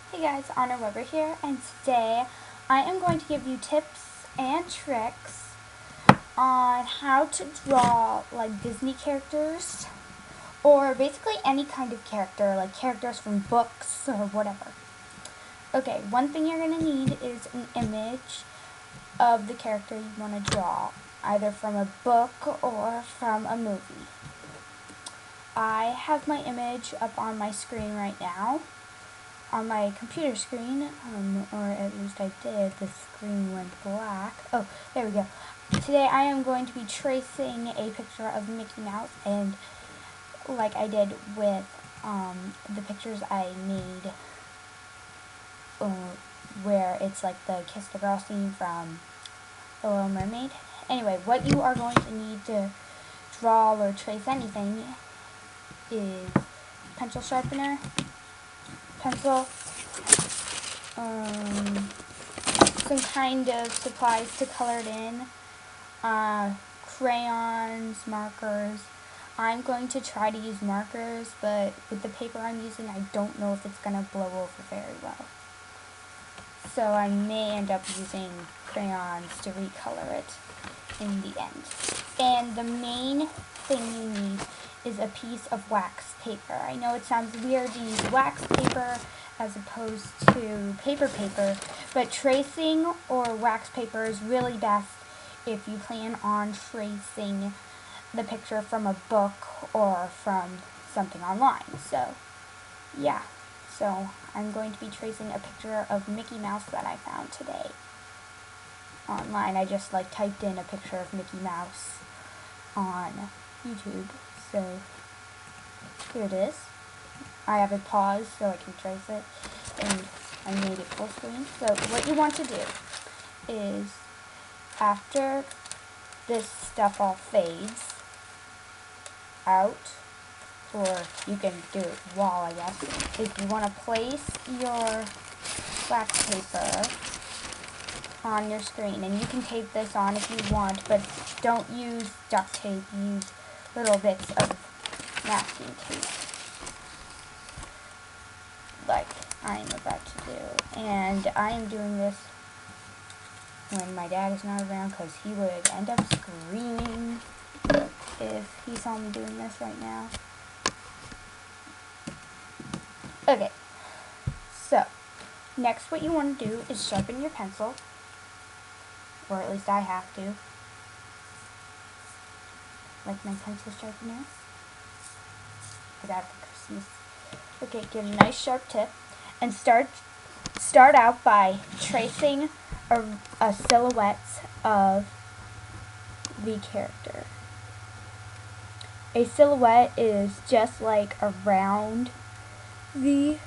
Hey guys, Anna Weber here, and today I am going to give you tips and tricks on how to draw like Disney characters or basically any kind of character, like characters from books or whatever. Okay, one thing you're going to need is an image of the character you want to draw, either from a book or from a movie. I have my image up on my screen right now. On my computer screen, or at least I did, the screen went black. Oh, there we go. Today I am going to be tracing a picture of Mickey Mouse, and like I did with the pictures I made where it's like the Kiss the Girl scene from The Little Mermaid. Anyway, what you are going to need to draw or trace anything is pencil sharpener, pencil, some kind of supplies to color it in, crayons, markers. I'm going to try to use markers, but with the paper I'm using, I don't know if it's going to blow over very well. So I may end up using crayons to recolor it in the end. And the main thing you need is a piece of wax paper. I know it sounds weird to use wax paper as opposed to paper, but tracing or wax paper is really best if you plan on tracing the picture from a book or from something online. So, yeah. So, I'm going to be tracing a picture of Mickey Mouse that I found today online. I just typed in a picture of Mickey Mouse on YouTube. So, here it is. I have it paused so I can trace it, and I made it full screen. So what you want to do is, after this stuff all fades out, or you can do it while, I guess, is you want to place your wax paper on your screen, and you can tape this on if you want, but don't use duct tape, use little bits of masking tape, like I am about to do. And I am doing this when my dad is not around, because he would end up screaming if he saw me doing this right now. Okay, so next what you want to do is sharpen your pencil, or at least I have to, like my pencil sharpener I got for Christmas. Okay, get a nice sharp tip, and start out by tracing a silhouette of the character. A silhouette is just like around the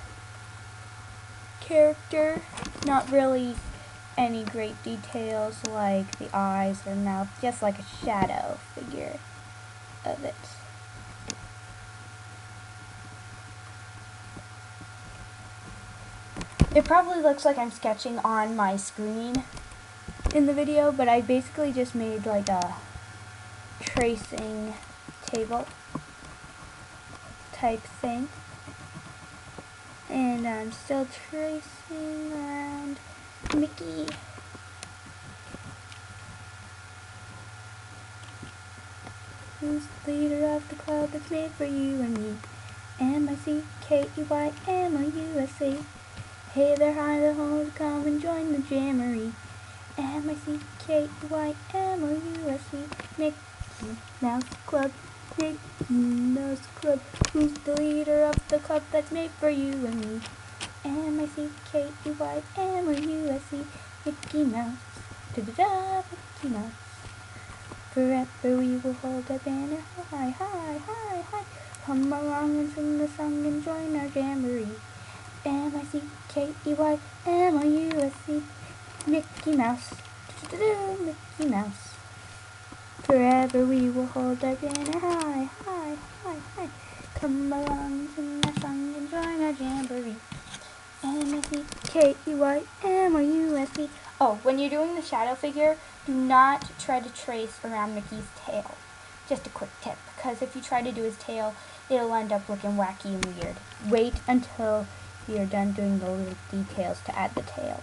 character, not really any great details like the eyes or mouth, just like a shadow figure of it. It probably looks like I'm sketching on my screen in the video, but I basically just made like a tracing table type thing. And I'm still tracing around Mickey. Who's the leader of the club that's made for you and me? M-I-C-K-E-Y-M-O-U-S-E. Hey there, hi there, ho, come and join the jamboree. M-I-C-K-E-Y-M-O-U-S-E. Mickey Mouse Club, Mickey Mouse Club. Who's the leader of the club that's made for you and me? M-I-C-K-E-Y-M-O-U-S-E. Mickey Mouse, da-da-da, Mickey Mouse. Forever we will hold our banner high, high, high, high. Come along and sing the song and join our jamboree. M-I-C-K-E-Y-M-O-U-S-E. Mickey Mouse, do-do-do, Mickey Mouse. Forever we will hold our banner high, high, high, high. Come along and sing our song and join our jamboree. M-I-C-K-E-Y-M-O-U-S-E. Oh, when you're doing the shadow figure, do not try to trace around Mickey's tail. Just a quick tip, because if you try to do his tail, it'll end up looking wacky and weird. Wait until you're done doing the little details to add the tail.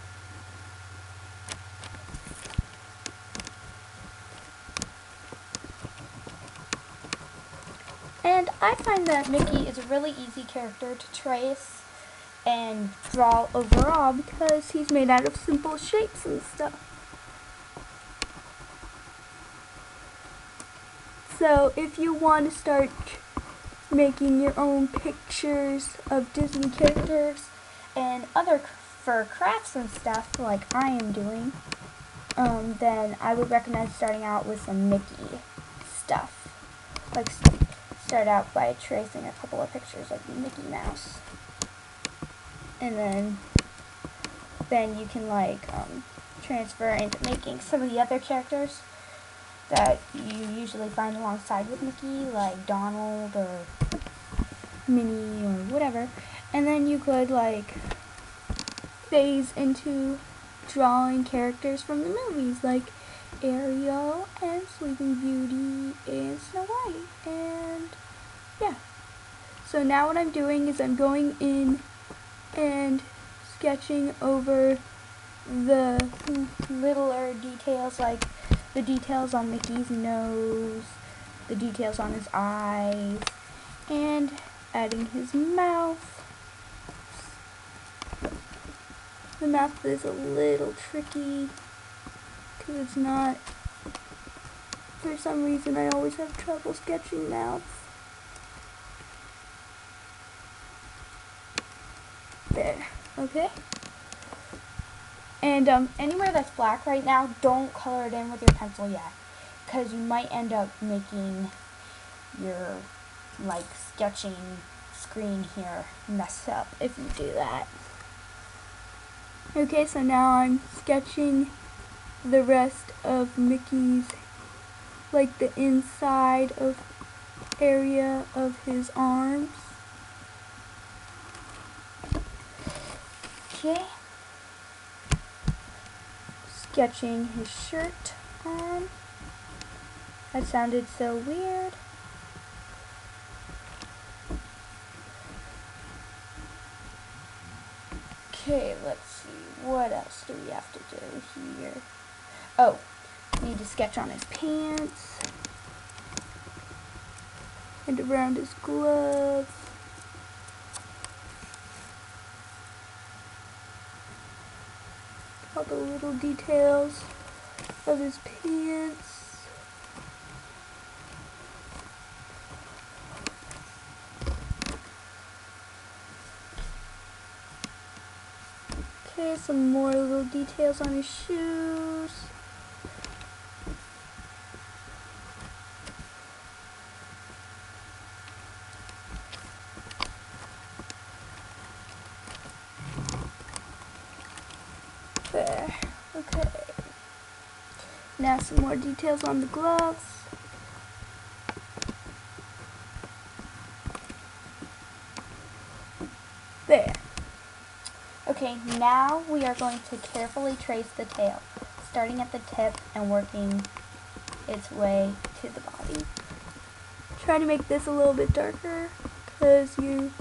And I find that Mickey is a really easy character to trace and draw overall because he's made out of simple shapes and stuff. So if you want to start making your own pictures of Disney characters and other for crafts and stuff like I am doing, then I would recommend starting out with some Mickey stuff. Like start out by tracing a couple of pictures of Mickey Mouse. And then you can like transfer into making some of the other characters that you usually find alongside with Mickey, like Donald or Minnie or whatever. And then you could like phase into drawing characters from the movies like Ariel and Sleeping Beauty and Snow White. And yeah. So now what I'm doing is I'm going in and sketching over the littler details, like the details on Mickey's nose, the details on his eyes, and adding his mouth. The mouth is a little tricky because it's not, for some reason I always have trouble sketching mouths. There, okay? And anywhere that's black right now, don't color it in with your pencil yet, because you might end up making your like sketching screen here mess up if you do that. Okay, so now I'm sketching the rest of Mickey's, like the inside of area of his arms. Okay. Sketching his shirt on. That sounded so weird. Okay, let's see. What else do we have to do here? Oh, we need to sketch on his pants. And around his gloves. All the little details of his pants. Okay, some more little details on his shoes. There. Okay. Now some more details on the gloves. There. Okay, now we are going to carefully trace the tail, starting at the tip and working its way to the body. Try to make this a little bit darker, because you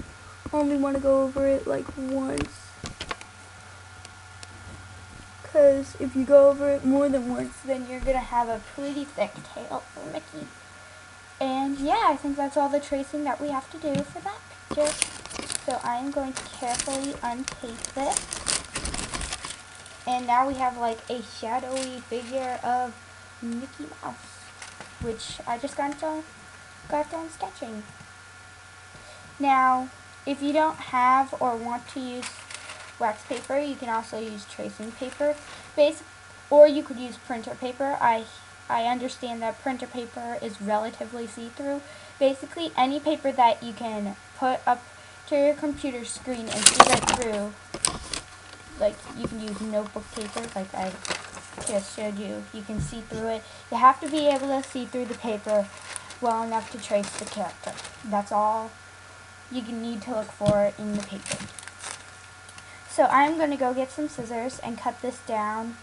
only want to go over it like once. Because if you go over it more than once, then you're going to have a pretty thick tail for Mickey. And yeah, I think that's all the tracing that we have to do for that picture. So I am going to carefully untape this. And now we have like a shadowy figure of Mickey Mouse, which I just got done sketching. Now, if you don't have or want to use wax paper, you can also use tracing paper, or you could use printer paper. I understand that printer paper is relatively see-through. Basically, any paper that you can put up to your computer screen and see right through, like you can use notebook paper, like I just showed you. You can see through it. You have to be able to see through the paper well enough to trace the character. That's all you need to look for in the paper. So I'm going to go get some scissors and cut this down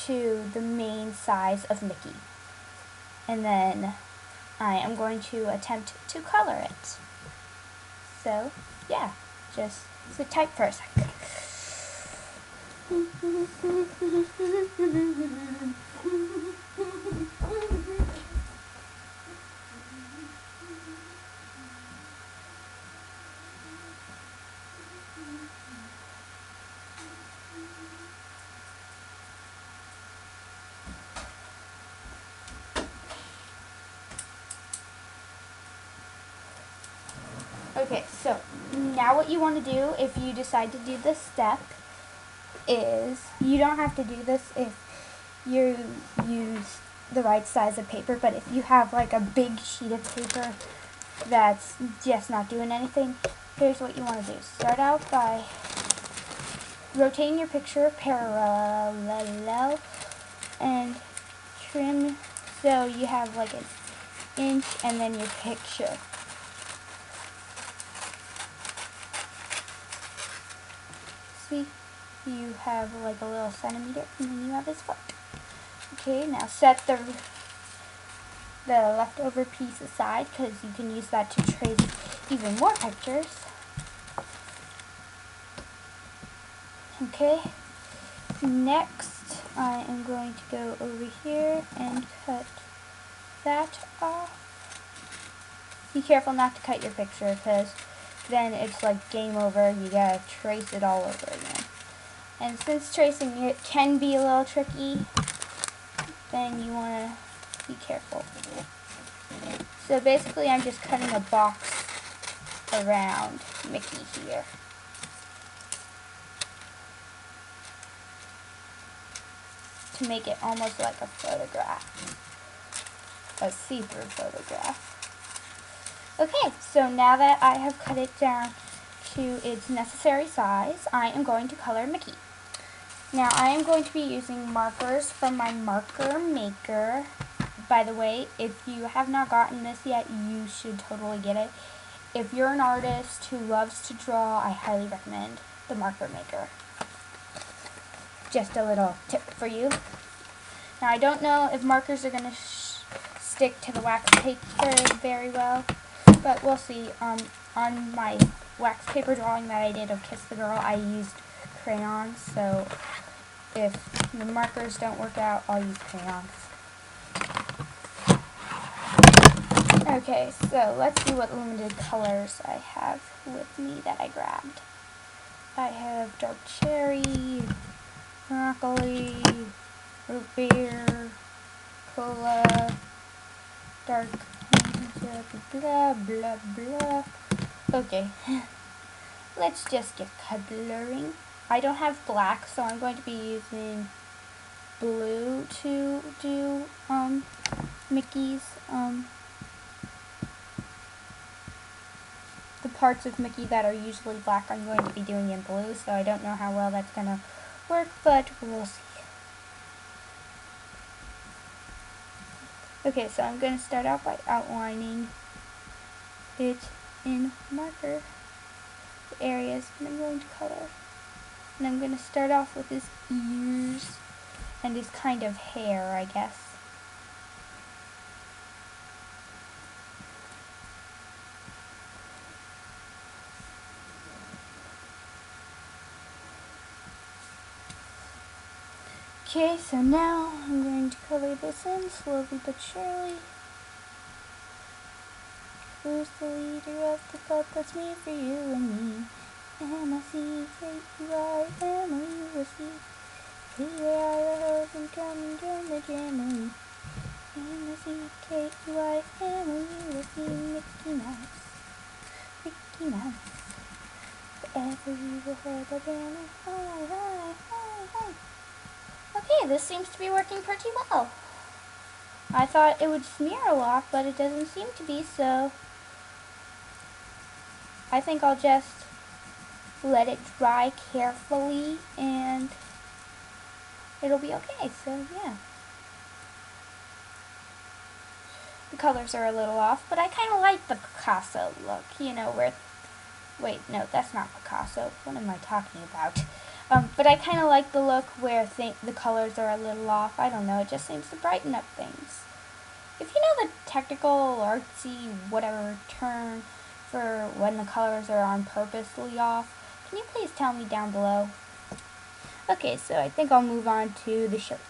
to the main size of Mickey. And then I am going to attempt to color it. So, yeah, just So type for a second. Okay, so now what you want to do if you decide to do this step is, you don't have to do this if you use the right size of paper, but if you have like a big sheet of paper that's just not doing anything, here's what you want to do. Start out by rotating your picture parallel and trim so you have like an inch and then your picture. See? You have like a little centimeter and then you have his foot. Okay, now set the leftover piece aside because you can use that to trace even more pictures. Okay, next I am going to go over here and cut that off. Be careful not to cut your picture because then it's like game over. You gotta trace it all over again. And since tracing it can be a little tricky, then you want to be careful. So basically I'm just cutting a box around Mickey here. To make it almost like a photograph. A see-through photograph. Okay, so now that I have cut it down to its necessary size, I am going to color Mickey. Now I am going to be using markers from my marker maker. By the way, if you have not gotten this yet, you should totally get it. If you're an artist who loves to draw, I highly recommend the marker maker. Just a little tip for you. Now I don't know if markers are going to stick to the wax paper very well, but we'll see. On my wax paper drawing that I did of Kiss the Girl, I used crayons, so if the markers don't work out, I'll use crayons. Okay, so let's see what limited colors I have with me that I grabbed. I have dark cherry, broccoli, root beer, cola, dark, blah, blah, blah. Okay, let's just get coloring. I don't have black, so I'm going to be using blue to do Mickey's, the parts of Mickey that are usually black I'm going to be doing in blue, so I don't know how well that's going to work, but we'll see. Okay, so I'm going to start out by outlining it in marker, the areas that I'm going to color. And I'm going to start off with his ears and his kind of hair, I guess. Okay, so now I'm going to color this in slowly but surely. Who's the leader of the club that's made for you and me? M-I-C-K-E-Y, M-O-U-S-E. Here are the hoes and come and join the jamily. M-I-C-K-E-Y, M-O-U-S-E, Mickey Mouse. Mickey Mouse. Forever you will hold the banner. Hi, hi, hi, hi. Okay, this seems to be working pretty well. I thought it would smear a lot, but it doesn't seem to be, so I think I'll just let it dry carefully and it'll be okay. So yeah, the colors are a little off, but I kind of like the Picasso look, you know, where, wait, no, that's not Picasso, what am I talking about? But I kind of like the look where the colors are a little off. I don't know, it just seems to brighten up things. If you know the technical, artsy, whatever term for when the colors are on purposely off, Can you please tell me down below? Okay, so I think I'll move on to the shirt.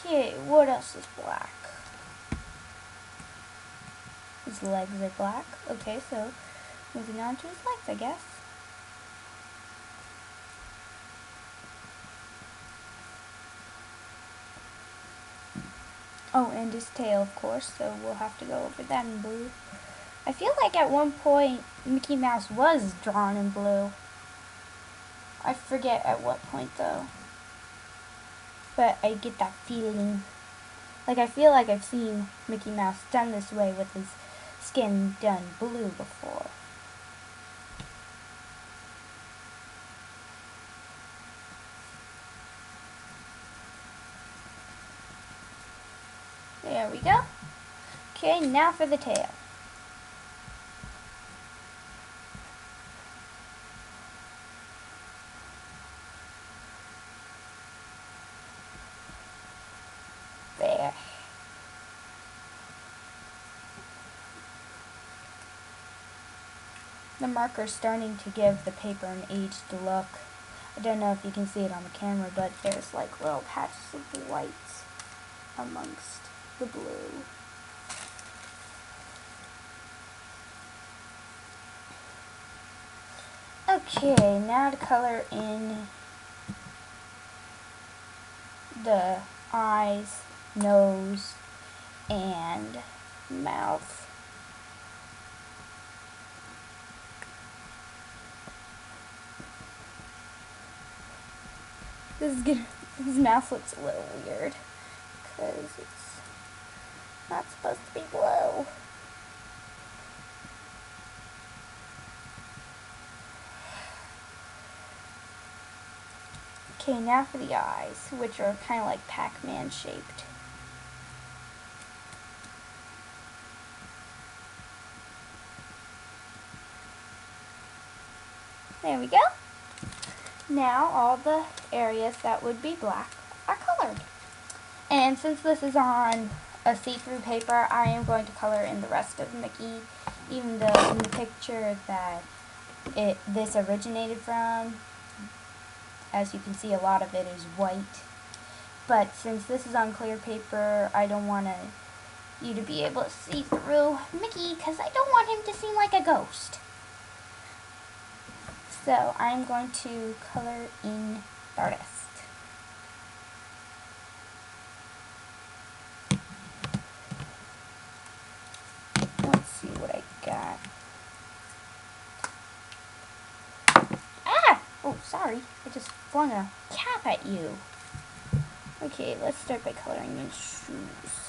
Okay, what else is black? His legs are black. Okay, so moving on to his legs, I guess. Oh, and his tail, of course, so we'll have to go over that in blue. I feel like at one point Mickey Mouse was drawn in blue. I forget at what point though. But I get that feeling. Like, I feel like I've seen Mickey Mouse done this way with his skin done blue before. There we go. Okay, now for the tail. There. The marker's starting to give the paper an aged look. I don't know if you can see it on the camera, but there's like little patches of white amongst the blue. Okay, now to color in the eyes, nose, and mouth. His mouth looks a little weird because it's not supposed to be blue. Okay, now for the eyes, which are kind of like Pac-Man shaped. There we go. Now all the areas that would be black are colored. And since this is on a see-through paper, I am going to color in the rest of Mickey, even though in the picture that this originated from, as you can see, a lot of it is white. But since this is on clear paper, I don't want you to be able to see through Mickey because I don't want him to seem like a ghost. So I'm going to color in the rest. Let's see what I got. Ah! Oh, sorry. I just flung a cap at you. Okay, let's start by coloring in shoes.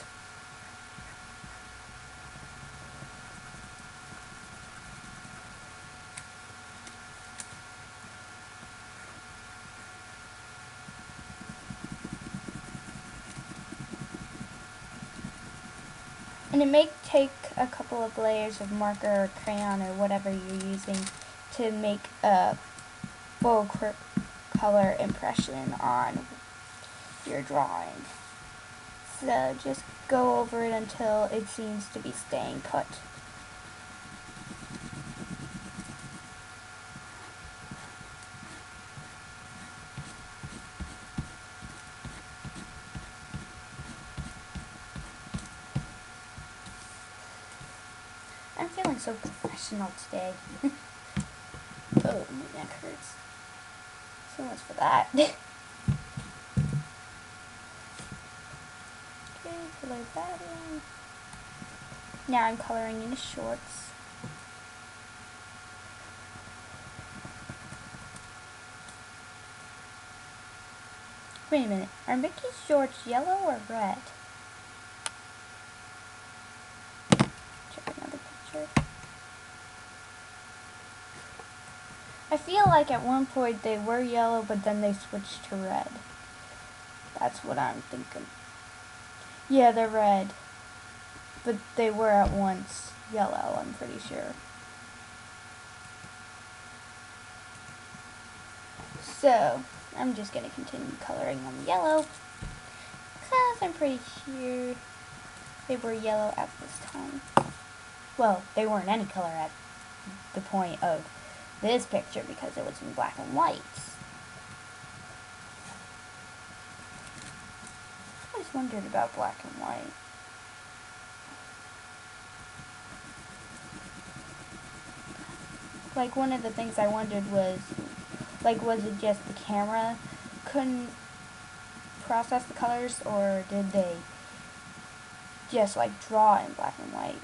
And it may take a couple of layers of marker or crayon or whatever you're using to make a full color impression on your drawing. So just go over it until it seems to be staying put. I'm feeling so professional today. Oh, my neck hurts. So much for that. Okay, color that in. Now I'm coloring in his shorts. Wait a minute, are Mickey's shorts yellow or red? Check another picture. I feel like at one point they were yellow, but then they switched to red. That's what I'm thinking. Yeah, they're red. But they were at once yellow, I'm pretty sure. So, I'm just going to continue coloring them yellow, because I'm pretty sure they were yellow at this time. Well, they weren't any color at the point of this picture, because it was in black and white. I always wondered about black and white. Like, one of the things I wondered was, like, was it just the camera couldn't process the colors, or did they just, like, draw in black and white?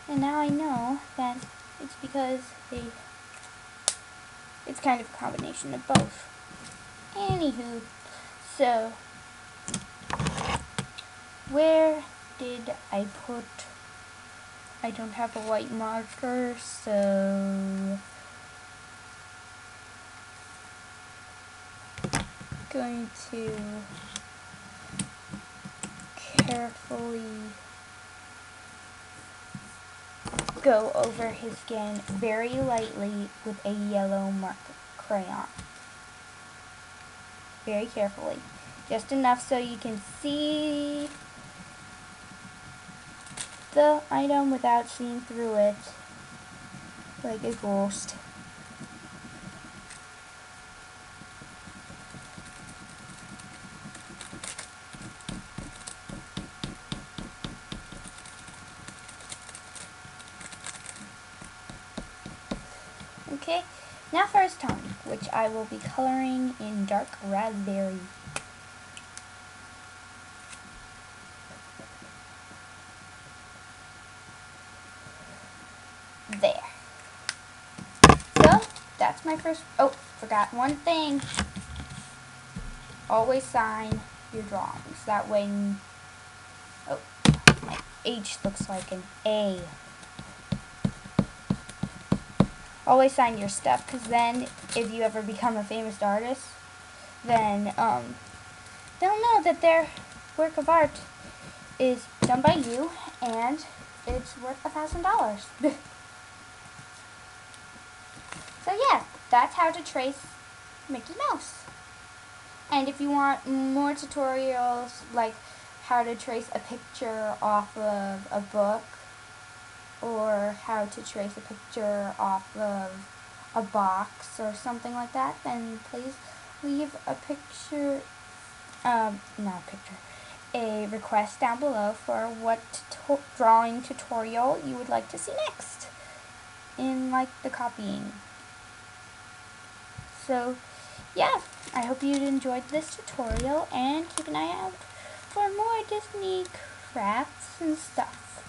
And now I know that it's because it's kind of a combination of both. Anywho, so, where did I put... I don't have a white marker, so... going to carefully go over his skin very lightly with a yellow marker crayon. Very carefully. Just enough so you can see the item without seeing through it like a ghost. Okay, now for his tongue, which I will be coloring in dark raspberry. There. So, that's my first... Oh, forgot one thing. Always sign your drawings. That way... Oh, my H looks like an A. Always sign your stuff, because then, if you ever become a famous artist, then, they'll know that their work of art is done by you, and it's worth $1,000. So yeah, that's how to trace Mickey Mouse. And if you want more tutorials, like how to trace a picture off of a book, or how to trace a picture off of a box or something like that, then please leave a picture, a request down below for what drawing tutorial you would like to see next in, like, the copying. So, yeah, I hope you enjoyed this tutorial, and keep an eye out for more Disney crafts and stuff.